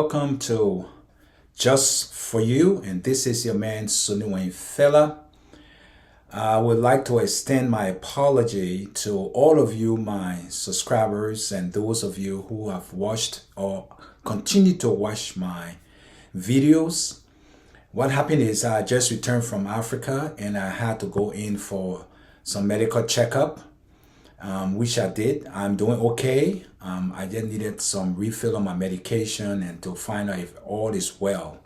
welcome to Just For You, and this is your man Sunny Fella. I would like to extend my apology to all of you, my subscribers, and those of you who have watched or continue to watch my videos. What happened is I just returned from Africa and I had to go in for some medical checkup, which I did. I'm doing okay. I just needed some refill on my medication and to find out if all is well.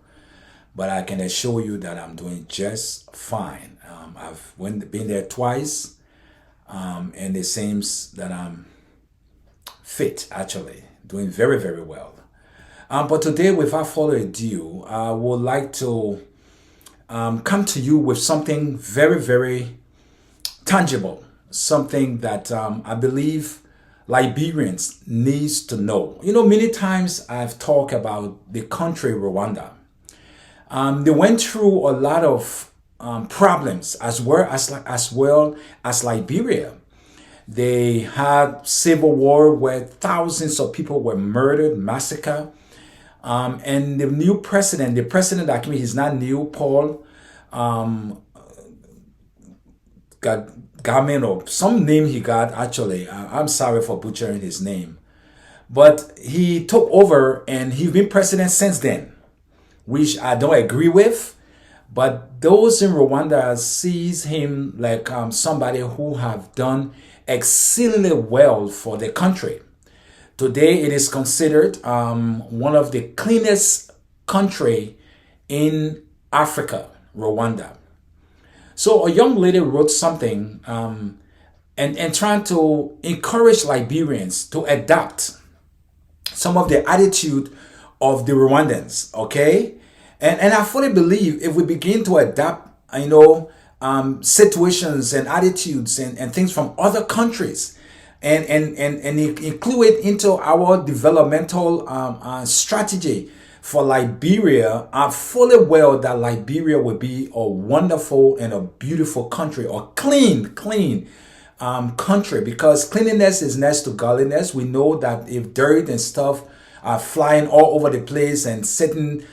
But I can assure you that I'm doing just fine. I've been there twice, and it seems that I'm fit, actually, doing very, very well. But today, without further ado, I would like to come to you with something very, very tangible, something that I believe Liberians needs to know. You know, many times I've talked about the country Rwanda. They went through a lot of problems as Liberia. They had civil war where thousands of people were murdered, massacred. And the new president, the president that came, he's not new, Paul, got Garment or some name he got, actually. I'm sorry for butchering his name. But he took over and he's been president since then, which I don't agree with. But those in Rwanda sees him like somebody who have done exceedingly well for the country. Today, it is considered one of the cleanest country in Africa, Rwanda. So a young lady wrote something and trying to encourage Liberians to adapt some of the attitude of the Rwandans, okay? And I fully believe if we begin to adapt, situations and attitudes and things from other countries, and include it into our developmental strategy for Liberia, I fully well that Liberia will be a wonderful and a beautiful country, or clean country, because cleanliness is next to godliness. We know that if dirt and stuff are flying all over the place and certain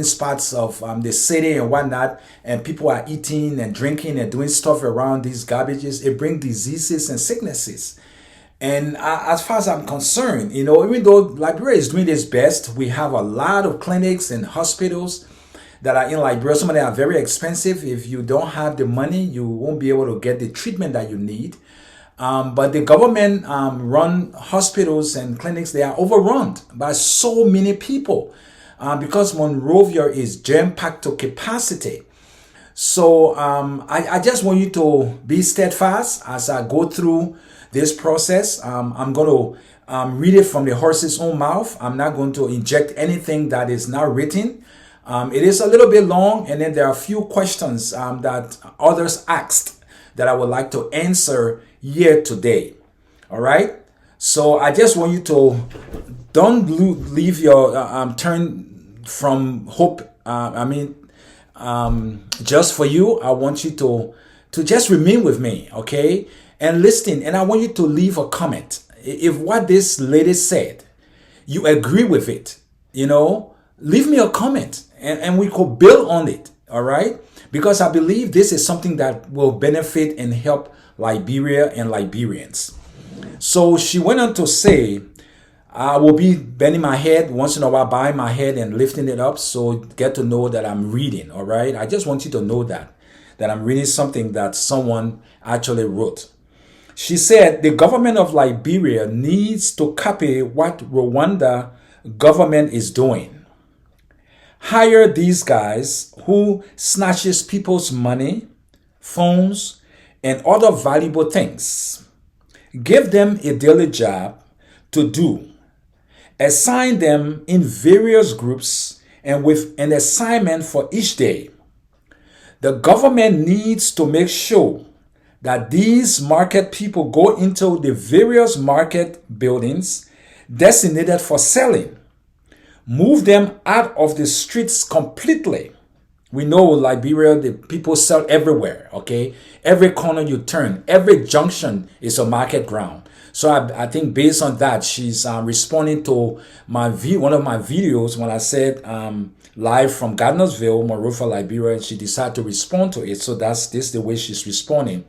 spots of the city and whatnot, and people are eating and drinking and doing stuff around these garbages, it brings diseases and sicknesses. And as far as I'm concerned, even though Liberia is doing its best, we have a lot of clinics and hospitals that are in Liberia. Some of them are very expensive. If you don't have the money, you won't be able to get the treatment that you need. But the government run hospitals and clinics, they are overrun by so many people because Monrovia is jam-packed to capacity. So I just want you to be steadfast as I go through this process. I'm going to read it from the horse's own mouth. I'm not going to inject anything that is not written. It is a little bit long, and then there are a few questions that others asked that I would like to answer here today. All right? So I just want you to don't leave your turn from hope. Just for you, I want you to just remain with me, okay? And listen, and I want you to leave a comment. If what this lady said, you agree with it, leave me a comment and we could build on it, all right? Because I believe this is something that will benefit and help Liberia and Liberians. So she went on to say, I will be bending my head once in a while, bowing my head and lifting it up, so get to know that I'm reading, all right? I just want you to know that I'm reading something that someone actually wrote. She said the government of Liberia needs to copy what Rwanda government is doing. Hire these guys who snatches people's money, phones, and other valuable things. Give them a daily job to do. Assign them in various groups and with an assignment for each day. The government needs to make sure that these market people go into the various market buildings designated for selling. Move them out of the streets completely. We know Liberia, the people sell everywhere, okay? Every corner you turn, every junction is a market ground. So I think based on that, she's responding to one of my videos when I said live from Gardnersville, Monrovia, Liberia, and she decided to respond to it. So this is the way she's responding.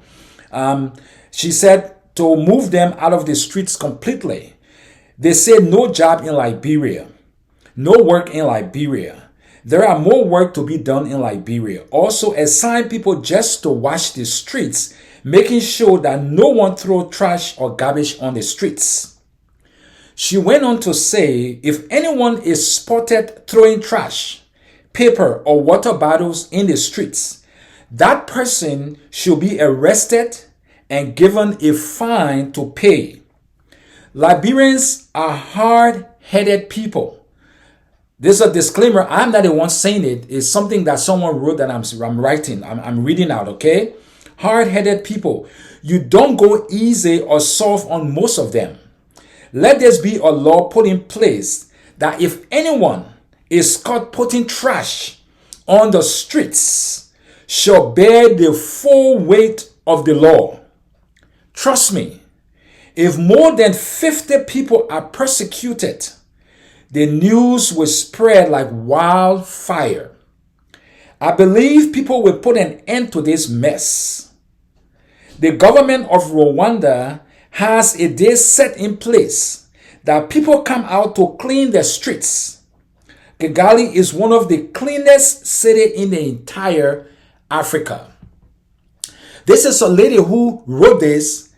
She said to move them out of the streets completely. They say no job in Liberia, no work in Liberia. There are more work to be done in Liberia. Also assign people just to watch the streets, making sure that no one throws trash or garbage on the streets. She went on to say, if anyone is spotted throwing trash, paper, or water bottles in the streets, that person should be arrested and given a fine to pay. Liberians are hard-headed people. This is a disclaimer. I'm not the one saying it. It's something that someone wrote that I'm writing. I'm reading out, okay? Hard-headed people. You don't go easy or soft on most of them. Let this be a law put in place that if anyone is caught putting trash on the streets, shall bear the full weight of the law. Trust me, if more than 50 people are persecuted, the news will spread like wildfire. I believe people will put an end to this mess. The government of Rwanda has a day set in place that people come out to clean the streets. Kigali is one of the cleanest cities in the entire Africa. This is a lady who wrote this,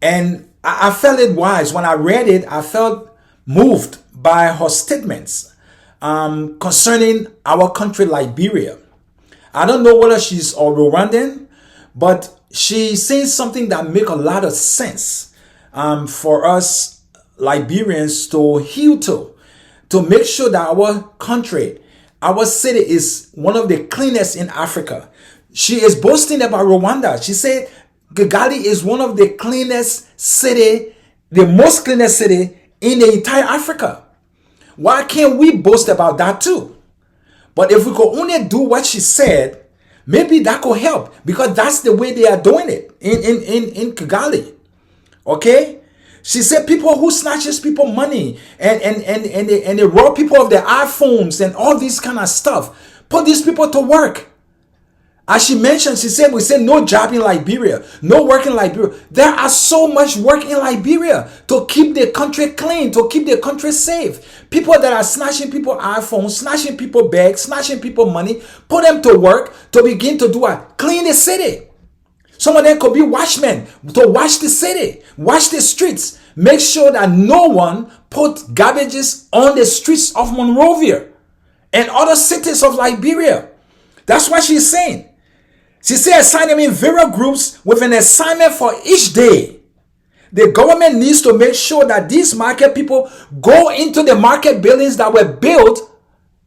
and I felt it wise. When I read it, I felt moved by her statements concerning our country, Liberia. I don't know whether she's a Rwandan, but she's saying something that makes a lot of sense for us Liberians to heal to make sure that our country, our city is one of the cleanest in Africa. She is boasting about Rwanda. She said Kigali is one of the cleanest city, the most cleanest city in the entire Africa. Why can't we boast about that too? But if we could only do what she said, maybe that could help, because that's the way they are doing it in Kigali. Okay? She said people who snatches people money and they rob people of their iPhones and all this kind of stuff. Put these people to work. As she mentioned, she said, we said no job in Liberia, no work in Liberia. There are so much work in Liberia to keep the country clean, to keep the country safe. People that are snatching people iPhones, snatching people bags, snatching people money, put them to work to begin to do what? Clean the city. Some of them could be watchmen to watch the city, watch the streets, make sure that no one put garbages on the streets of Monrovia and other cities of Liberia. That's what she's saying. She said assign them in various groups with an assignment for each day. The government needs to make sure that these market people go into the market buildings that were built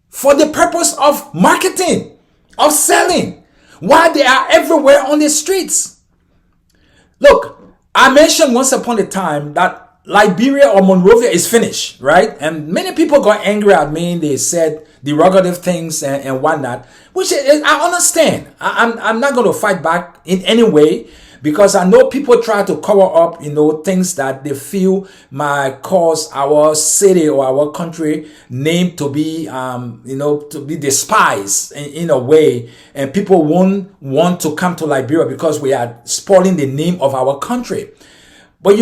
for the purpose of marketing, of selling, while they are everywhere on the streets. Look, I mentioned once upon a time that Liberia or Monrovia is finished, right? And many people got angry at me. They said derogative things and whatnot, which I understand. I'm not going to fight back in any way, because I know people try to cover up, things that they feel might cause our city or our country name to be, to be despised in a way. And people won't want to come to Liberia because we are spoiling the name of our country. But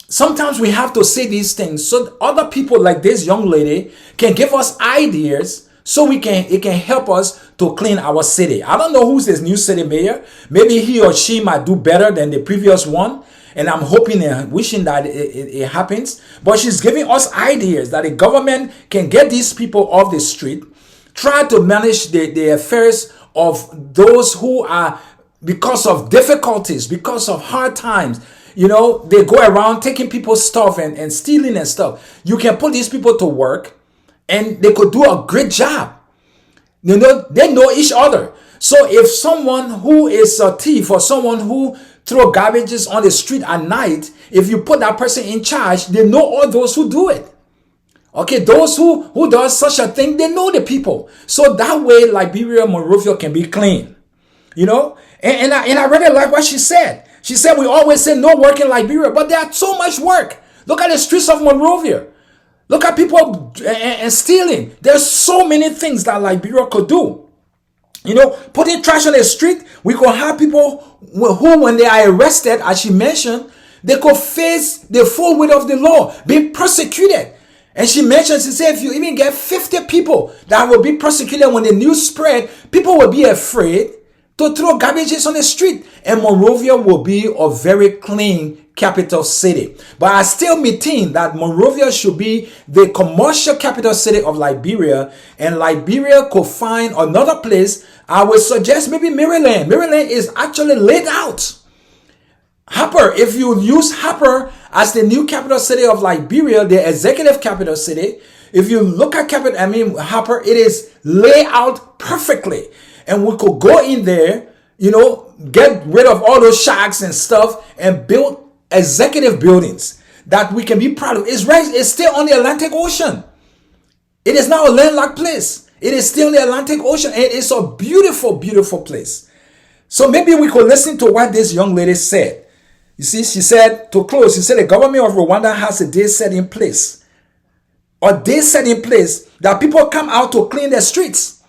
sometimes we have to say these things so other people like this young lady can give us ideas so it can help us to clean our city. I don't know who's this new city mayor. Maybe he or she might do better than the previous one, and I'm hoping and wishing that it happens. But she's giving us ideas that the government can get these people off the street, try to manage the affairs of those who are, because of difficulties, because of hard times, they go around taking people's stuff and stealing and stuff. You can put these people to work and they could do a great job. They know each other. So if someone who is a thief or someone who throw garbages on the street at night, if you put that person in charge, they know all those who do it. Okay, those who does such a thing, they know the people. So that way Liberia, Monrovia can be clean. And I really like what she said. She said, we always say no work in Liberia, but there's so much work. Look at the streets of Monrovia. Look at people and stealing. There's so many things that Liberia could do. You know, putting trash on the street, we could have people who, when they are arrested, as she mentioned, they could face the full weight of the law, be persecuted. And she mentioned, she said, if you even get 50 people that will be persecuted when the news spread, people will be afraid to throw garbages on the street. And Monrovia will be a very clean capital city. But I still maintain that Monrovia should be the commercial capital city of Liberia, and Liberia could find another place. I would suggest maybe Maryland. Maryland is actually laid out. Harper, if you use Harper as the new capital city of Liberia, the executive capital city, if you look at Harper, it is laid out perfectly. And we could go in there, you know, get rid of all those shacks and stuff and build executive buildings that we can be proud of. It's still on the Atlantic Ocean. It is not a landlocked place. It is still in the Atlantic Ocean. And it's a beautiful, beautiful place. So maybe we could listen to what this young lady said. You see, she said, to close, she said the government of Rwanda has a day set in place. A day set in place that people come out to clean the streets.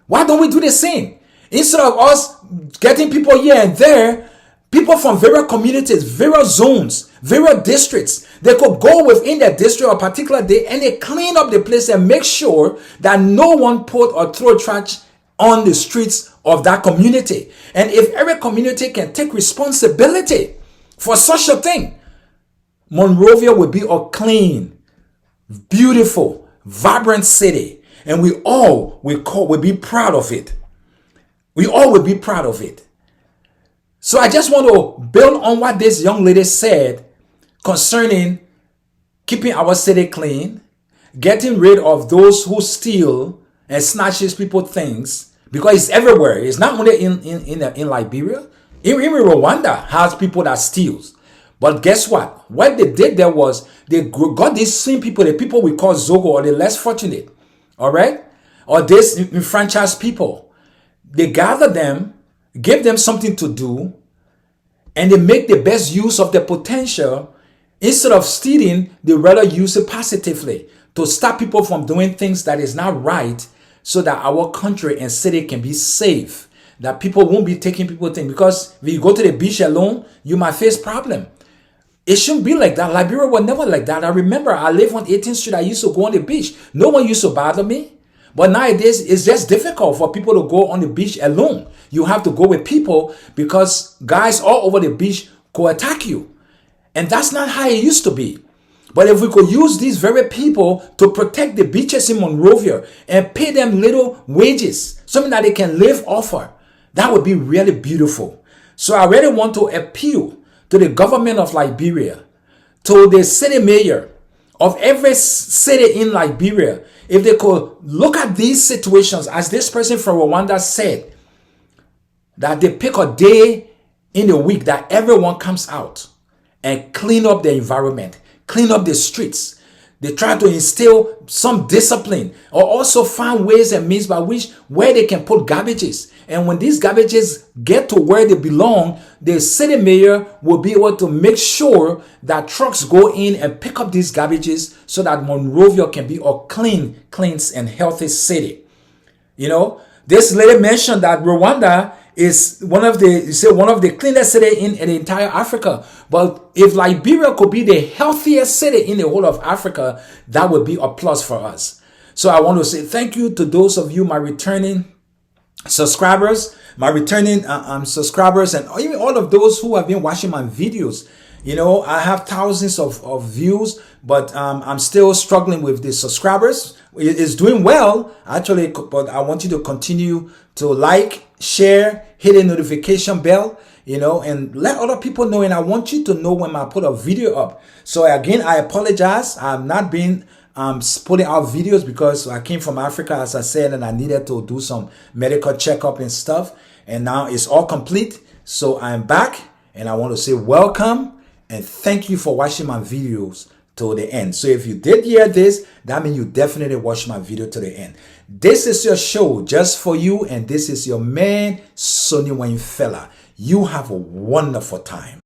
Why don't we do the same? Instead of us getting people here and there, people from various communities, various zones, various districts, they could go within their district a particular day and they clean up the place and make sure that no one put or throw trash on the streets of that community. And if every community can take responsibility for such a thing, Monrovia will be a clean, beautiful, vibrant city. And we all will be proud of it. We all will be proud of it. So I just want to build on what this young lady said concerning keeping our city clean, getting rid of those who steal and snatches people things, because it's everywhere. It's not only in Liberia. Even Rwanda has people that steals. But guess what? What they did there was they got these same people, the people we call Zogo, or the less fortunate, all right? Or these enfranchised people. They gather them, give them something to do, and they make the best use of the potential. Instead of stealing, they rather use it positively to stop people from doing things that is not right, so that our country and city can be safe. That people won't be taking people things. Because if you go to the beach alone, you might face problem. It shouldn't be like that. Liberia was never like that. I remember I lived on 18th Street. I used to go on the beach. No one used to bother me. But nowadays, it's just difficult for people to go on the beach alone. You have to go with people because guys all over the beach could attack you. And that's not how it used to be. But if we could use these very people to protect the beaches in Monrovia and pay them little wages, something that they can live off of, that would be really beautiful. So I really want to appeal to the government of Liberia, to the city mayor of every city in Liberia, if they could look at these situations, as this person from Rwanda said, that they pick a day in the week that everyone comes out and clean up the environment, clean up the streets. They try to instill some discipline, or also find ways and means by which where they can put garbages. And when these garbages get to where they belong, the city mayor will be able to make sure that trucks go in and pick up these garbages so that Monrovia can be a clean and healthy city. You know, this lady mentioned that Rwanda is one of the cleanest city in the entire Africa. But if Liberia could be the healthiest city in the whole of Africa, that would be a plus for us. So I want to say thank you to those of you, my returning subscribers, subscribers, and even all of those who have been watching my videos. You know, I have thousands of views, but I'm still struggling with the subscribers. It's doing well, actually, but I want you to continue to like, share, hit the notification bell, you know, and let other people know. And I want you to know when I put a video up. So again, I apologize. I've not been putting out videos because I came from Africa, as I said, and I needed to do some medical checkup and stuff. And now it's all complete. So I'm back, and I want to say welcome and thank you for watching my videos to the end. So if you did hear this, that means you definitely watched my video to the end. This is your show just for you, and this is your man, Sonny Wayne Fella. You have a wonderful time.